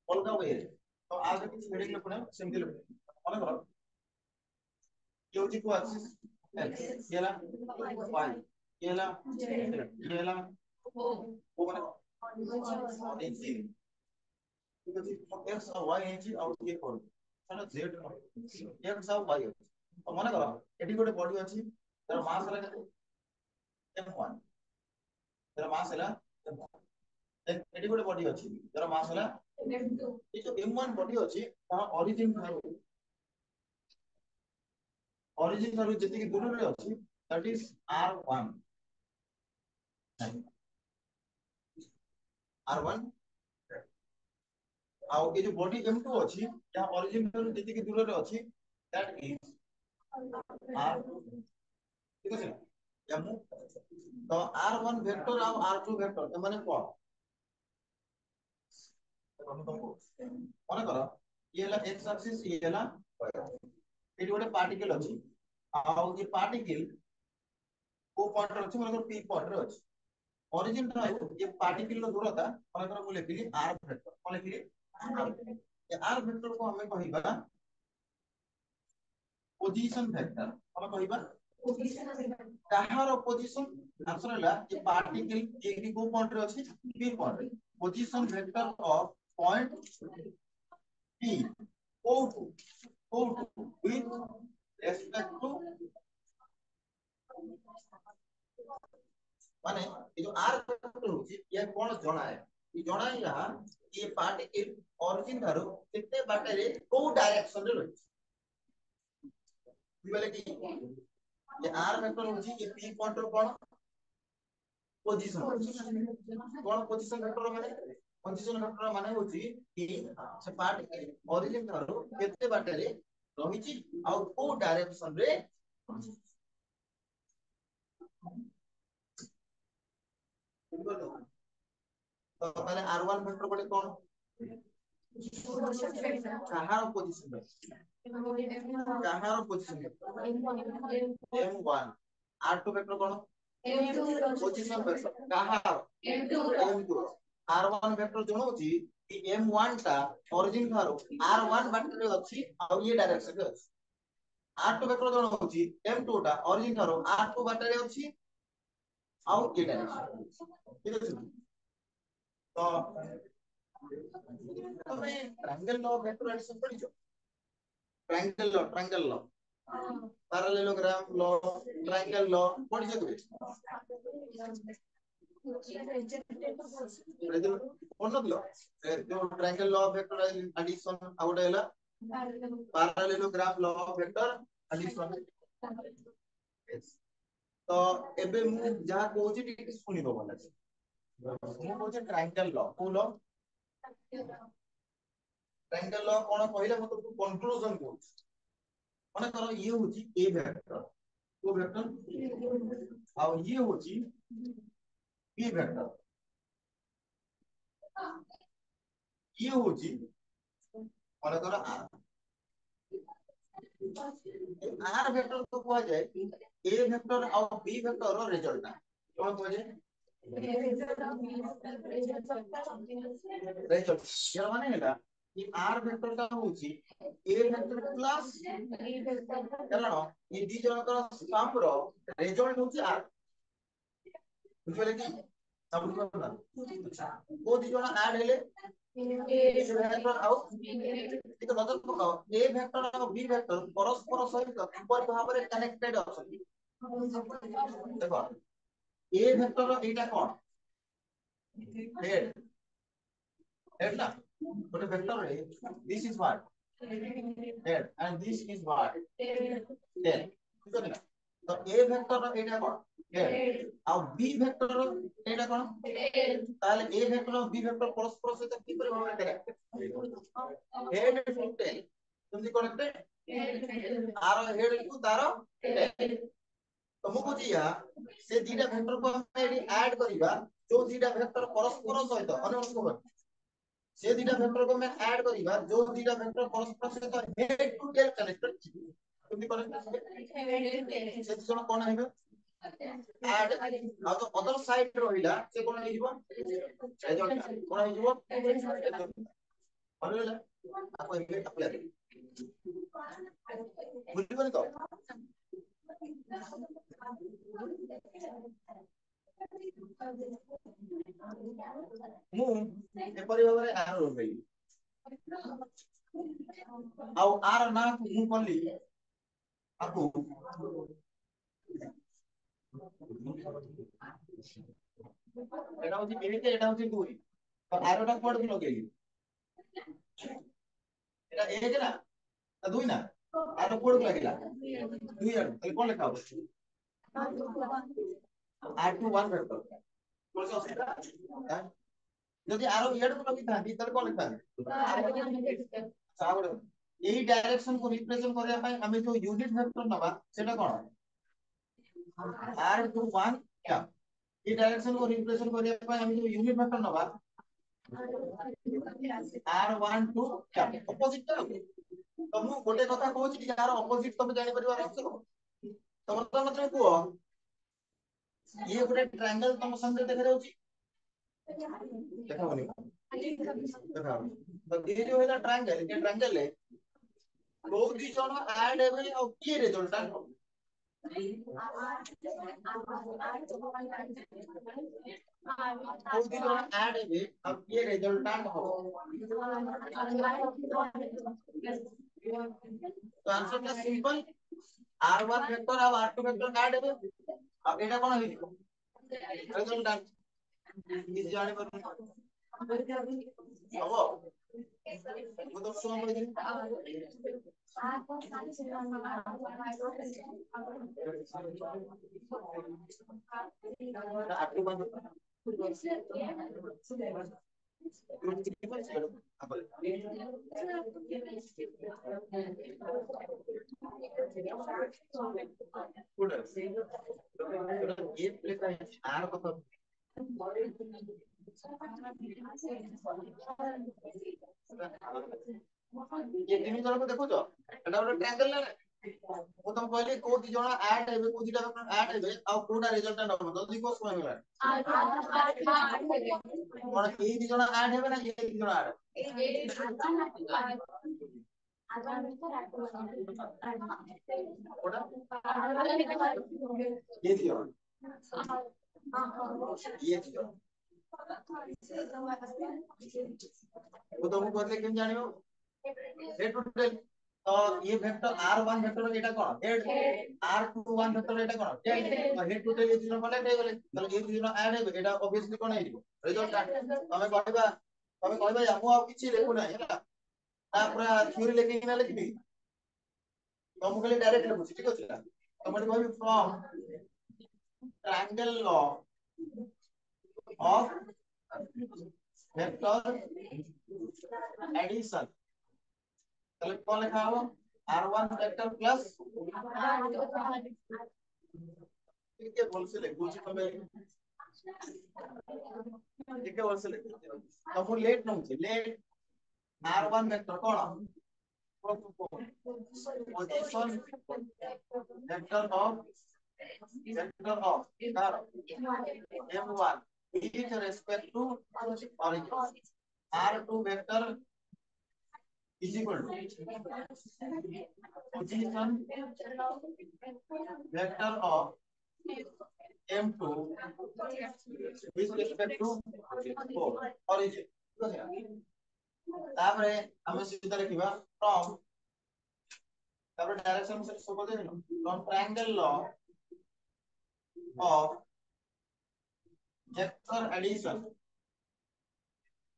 अलगा वे रे तो आगे किछ हेडिंग ले पड़े सिंपल मने करो ये होची को एक्सिस एक्स येला y येला येला ओ माने ठीक है एक्स और y है और ये करो साला z एक्स और y तो मने करो एटी गोटे बॉडी अछि तार मास हला केते m1 तार मास हला एटी गोटे बॉडी अछि तार मास हला ये जो m1 बॉडी अछि ता ओरिजिन थारु जति कि दूर रे अछि दैट इज r1 r1 आउ ये जो बॉडी m2 अछि या ओरिजिन थारु जति कि दूर रे अछि दैट इज r2 ठीक है m तो r1 वेक्टर और r2 वेक्टर माने कोन मने करो ये ला x एक्सिस ये ला y एक्सिस एटी गोटे पार्टिकल अछि आउ ये पार्टिकल को पॉइंट रे अछि मतलब पी पॉइंट रे अछि ओरिजिन ठाउ ये पार्टिकल रो दूरता मतलब को लिखली r वेक्टर को लिखली r ये r वेक्टर को हमें कहिबा पोजीशन वेक्टर हम कहिबा कहार पोजीशन आंसर हला ये पार्टिकल ए की को पॉइंट रे अछि p पॉइंट रे position vector of point p o with respect to माने ये जो r वेक्टर होची ये कोन जणाए ये जणाए रहा ये पार्टिकल ओरिजिन थारो केते बाटे रे को डायरेक्शन रे रही बोले कि ये r वेक्टर होची ये p पॉइंट रो कोन पोजीशन कोन पोजीशन वेक्टर माने पोजीशन वेक्टर माने होची कि से पार्टिकल ओरिजिन थारो केते बाटे रे रहिची आ को डायरेक्शन रे तो पहले r1 वेक्टर कोटे कोन कहार पोजीशन कहार पोजीशन m1 r2 वेक्टर कोन पोजीशन वेक्टर कहार m2 r1 वेक्टर जो होची कि m1 ता ओरिजिन थारो r1 बाटे रे अछि आ ये डायरेक्शन रे अछि r2 वेक्टर जो होची m2 ता ओरिजिन थारो r2 बाटे रे अछि आ ये डायरेक्शन ठीक अछि तो तमे ट्रायंगल लॉ वेक्टर एडिशन पढिছো triangle law parallelogram law triangle law पढिছো केबे पढनथिलो जो triangle law vector addition out हैला पैरेललोग्राम लॉ वेक्टर एडिशन तो एबे मु जहा कहूची टिके सुनि दो भला मु कहूची ट्रायंगल लॉ को लॉ ट्रायंगल लॉ कोन कहले मत कंक्लूजन को माने करो ये होची ए वेक्टर को वेक्टर आ ये होची बी वेक्टर ये होची माने करो आर वेक्टर को कहा जाए ए वेक्टर और बी वेक्टर रो रिजल्ट कोन कह जाए रिजल्ट यार माने हैला कि आर वेक्टर का होची ए वेक्टर प्लस कारण ये दी जनकर सम रो रिजल्ट होची आर बुझले कि सब बुझला को दी जण ऐड हेले ए वेक्टर आउ ठीक नजर पकाओ ए वेक्टर और बी वेक्टर परस्पर सहित किपर भाबरे कनेक्टेड अछथि देखो ए वेक्टर रो एटा कोन हेड हेड ना गोटे वेक्टर रे this is what head and this is what tail ठीक है ना तो a vector row Etah cone head uh b vector रो एटा कोन ताले a वेक्टर और b वेक्टर परस्पर सहित किपर भाबरे कनेक्टेड head to tail तुमनी कनेक्टेड आरो हेड को तारो tail तो मु बुझिया से दीटा वेक्टर को हम एडी ऐड करिबा जो दीटा वेक्टर परस्पर सहित अनुरूप से दीटा वेक्टर को मैं ऐड करिबा जो दीटा वेक्टर परस्पर सहित हेड टू टेल कनेक्टेड छी तुमनी कनेक्टेड से जण कोन हेबे ऐड आ तो अदर साइड रहिला से कोन हेइबो रिजल्ट कोन हेइबो अरेला आपको हेबे अप्लाई बुझिबो तो मु एपरि भाबरे आर रोबेई आउ आर ना मु कोली आपको एटा होची एटा एटा होची दुई तो आरोटा कोड को लगेली एटा एक ना दुई ना आरो कोड को लागेला दुई आरो तले कोन लिखा हो r2 1 वेक्टर कोन से असुविधा যদি আরো ইয়ার को लगी था भीतर कोन लिखा साबड़ এই ডাইরেকশন को রিপ্রেজেন্ট করিয়া পাই আমি जो यूनिट वेक्टर नबा সেটা কোন r21 क्या এই ডাইরেকশন को রিপ্রেজেন্ট করিয়া পাই আমি जो यूनिट वेक्टर नबा r12 क्या अपोजिट तो मु गोटे कथा कहूची कि यार अपोजिट तमे जानि परिवार अछि तो मतलब को ये गोटे ट्रायंगल तुम सामने देखा जाउची देखा होनी देखा तो ये जो है ट्रायंगल ये ट्रायंगल है दो दी जण ऐड हेबे और की रिजल्ट आ दो दी जण ऐड हेबे और की रिजल्टेंट हो तो आंसर टा सिंपल r1 वेक्टर और r2 वेक्टर ऐड हेबे अब एटा कोन होई रिजल्टेंट इस जाने पर अब वो तो सुन पड़े r2 बन ये प्ले का r को ये तीन जण को देखो तो एटा ଗୋଟେ ट्रायंगल ना वो तुम कहले को दी जण ऐड हेबे को दिटा ऐड हेबे आ कोडा रिजल्ट न हो जल्दी को समय होला कोन ए दी जण ऐड हेबे ना ये दी जण ऐड कोडा ये दी जण ये दी जण वो तुम कहले केम जानियो हेड टू टेल तो ये vector r1 vector Etah cone head r21 vector Etah cone tail head to tell ये दिनो कनेक्ट हे गेले तले ये दिनो ऐड हे एटा ऑब्वियसली कोन हे रिजल्ट तमे कहबा हमु आ किछि लेखु नै हैला तापर थ्योरी लेके ना लिखबी तो हम खाली डायरेक्ट लिखु ठीक अछि ना तो मते कहबी from triangle law of vector addition तले कोन लिखा हो r1 वेक्टर प्लस ठीक है बोल से लिखु छी तमे ठीक है बोल से लिखु तो हम लेट न होची लेट r1 वेक्टर कोन position vector of m1 with respect to origin r2 vector is equal to position vector of m2 with respect to origin तापरे हम सीधा लिखिबा from तापरे डायरेक्शन से सब दे from triangle law of vector addition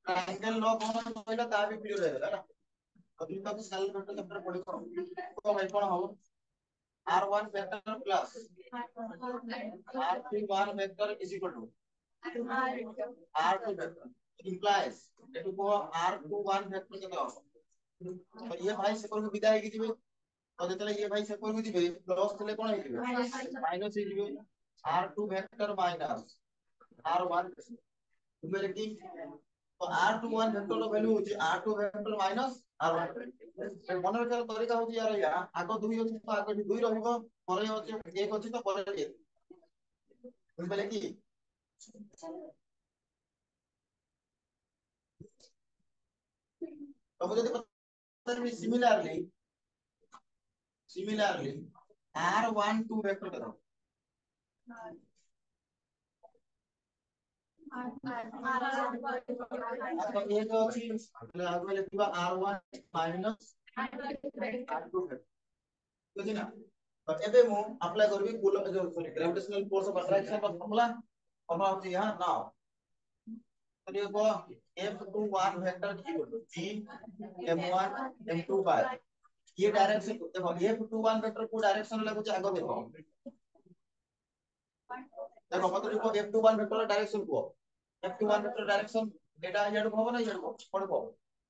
triangle law कोन कहला ता भी क्लियर है ना अभी तक सेल वेक्टर चैप्टर पढ़ी करो तो भाई कोन हो r1 vector plus r21 vector is equal to r2 vector implies एटु को r21 वेक्टर के दो तो ये भाई से को विदाई की दिबे तो जतले ये भाई से को दिबे प्लस थले कोन हे दिबे माइनस हे दिबे r2 वेक्टर माइनस r1 मेरे की तो r21 वेक्टर रो वैल्यू होची r2 वेक्टर माइनस r1 मन रखा तरीका होची यार या आगो 2 होची तो आगो 2 रहइबो परे होची 1 होची तो परे 1 बुझले की तो जदी पता सिमिलरली r12 वेक्टर करो तो ये जो चीज आगे लिखिबा r1 माइनस r2 बुझी ना तो एबे मु अप्लाई करबी कूलम जो sorry gravitational force of attraction का फॉर्मूला होची यहां नाउ तो ये को f21 vector equal to g m1 m2 by ये डायरेक्शन देखो f21 वेक्टर को डायरेक्शन लागो जे आगे देखो मतलब देखो f21 वेक्टर डायरेक्शन को f21 वेक्टर डायरेक्शन डेटा याडू होबो ना याडू पड़बो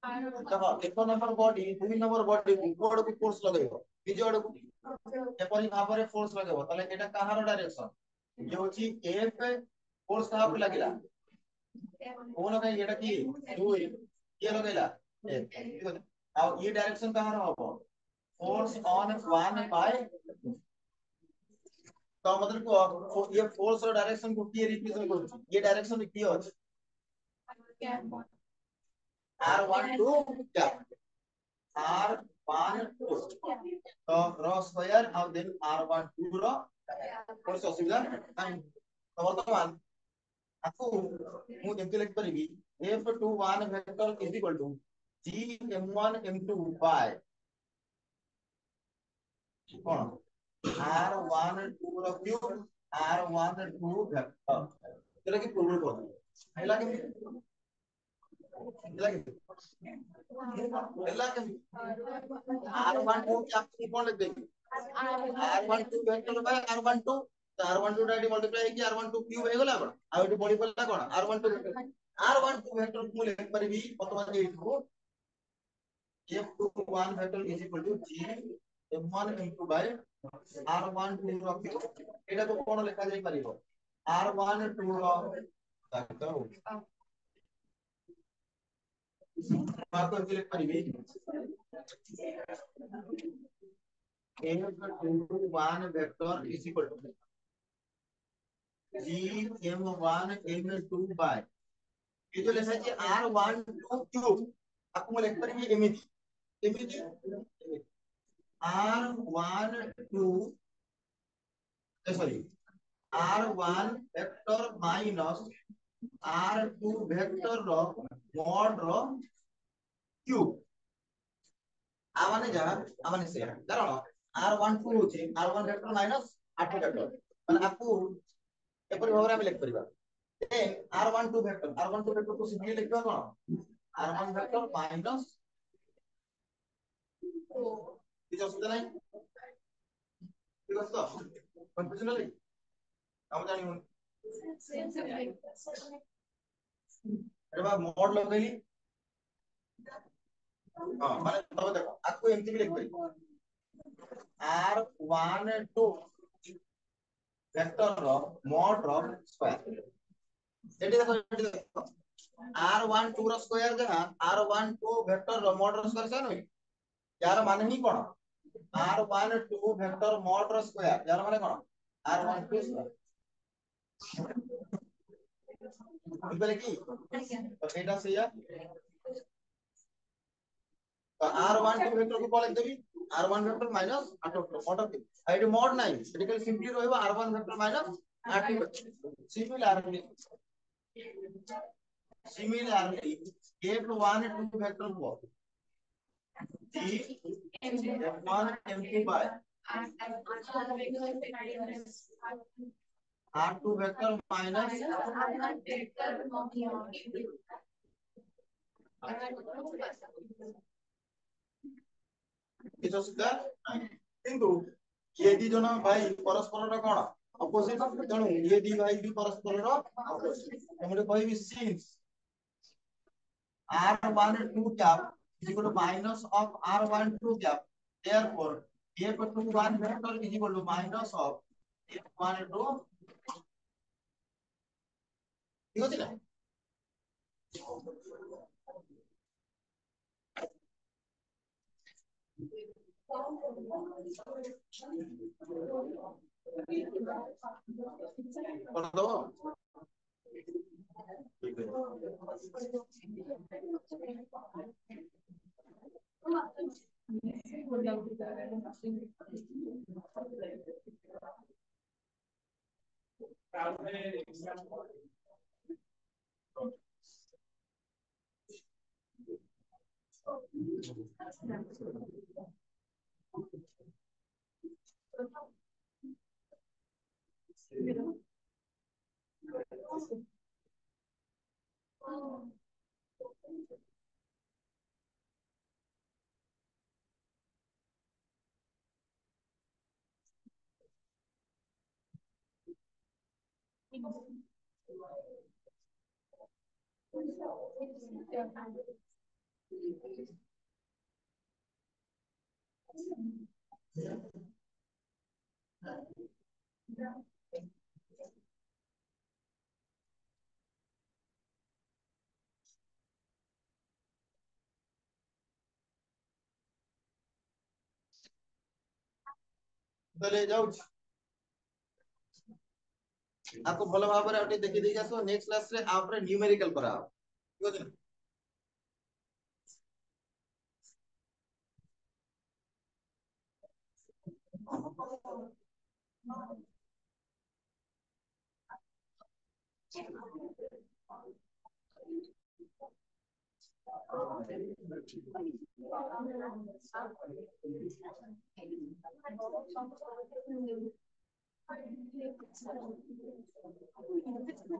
देखो एक number body 2 number body code को फोर्स लगाइबो निज आडू एपरि भाबरे फोर्स लगाइबो तले एटा कहार डायरेक्शन ये होची f फोर्स कहा पे लागिला कोन लगे एटा की 2 ये लगाइला आ ये डायरेक्शन कहार होबो फोर्स ऑन 1 बाय तो मतलब को ये फोर्स और डायरेक्शन को किए रिप्रेजेंट करू ये डायरेक्शन किए अछि r12 क्या r12 तो रो स्क्वायर और देन r12 रो फोर्स असुविधा नहीं तो वर्तमान आपको मु जेमति लिख परिबी f21 vector is equal to gm1 m2 by कोन r12 रो क्यूब r12 वेक्टर एटा की प्रूव कर हैला के हैला के हैला के r12 की आप कोन लिख देंगे r12 वेक्टर बाय r12 तो r12 डायरेक्ट मल्टीप्लाई की r12 क्यूब हे गला कोन आ एटु बडी पड़ला कोन r12 वेक्टर r12 वेक्टर को लिख परिबी वर्तमान एटु f21 vector is equal to g m1 m2 by r12 रो क्यूब एटा को कोन लिखा जाय परिबो r12 रो वेक्टर आपको लिख परिबी f21 vector is equal to g m1 m2 by ये जो लिखा है r12 क्यूब आपको मैं लिख परिबी एमिति एमिति r12 sorry r1 vector minus r2 vector रो मॉड रो क्यूब आ माने से कारण r12 होचे r1 vector minus r2 vector माने आपको एपरि भाବରେ ଆମେ लिख परिबा देन r12 वेक्टर को सिंपली लिखबा कोन r1 वेक्टर माइनस କିଛି ଅସୁବିଧା ନାହିଁ ଠିକ ଅଛି ତ କନଫ୍ୟୁଜନ ନାହିଁ ଆମେ ଜାଣିବୁ ଏଟା ବା ମୋड ଲଗେଇଲି हां माने तब देखो आपको एमती भी लिख परिबो r12 वेक्टर रो मॉड रो स्क्वायर एटी देखो r12 रो स्क्वायर जहां r12 वेक्टर रो मॉड रो स्क्वायर से नहीं यार माने ही कोन r12 वेक्टर मॉड रो स्क्वायर यार माने कोन r12 स्क्वायर बुझले की तो एटा से या तो r12 वेक्टर को लिख देबी r1 vector minus r2 mod के आइड मॉड नहीं एटिकल सिंपली रहबो r1 vector minus r2 similarly f1 2 vector को g f1 m2 by r2 vector minus किछ सुधा किंतु ये दी जन भाई परस्पर रो कोन अपोजिट तेणु ये दी भाई भी परस्पर रो अपोजिट हमरे कहबी since r12 cap is equal to minus of r12 cap therefore f21 vector is equal to minus of f12 ठीक ଅଛି ना कर दो ले जाऊ आपको ଭଲ ଭାବରେ ଆଉ ଟିକେ ଦେଖି ଦେଇକି ଆସ ନେକ୍ସଟ କ୍ଲାସ ରେ આપણે ନ୍ୟୁମେରିକାଲ କରାହବ ଠିକ ଅଛି ନା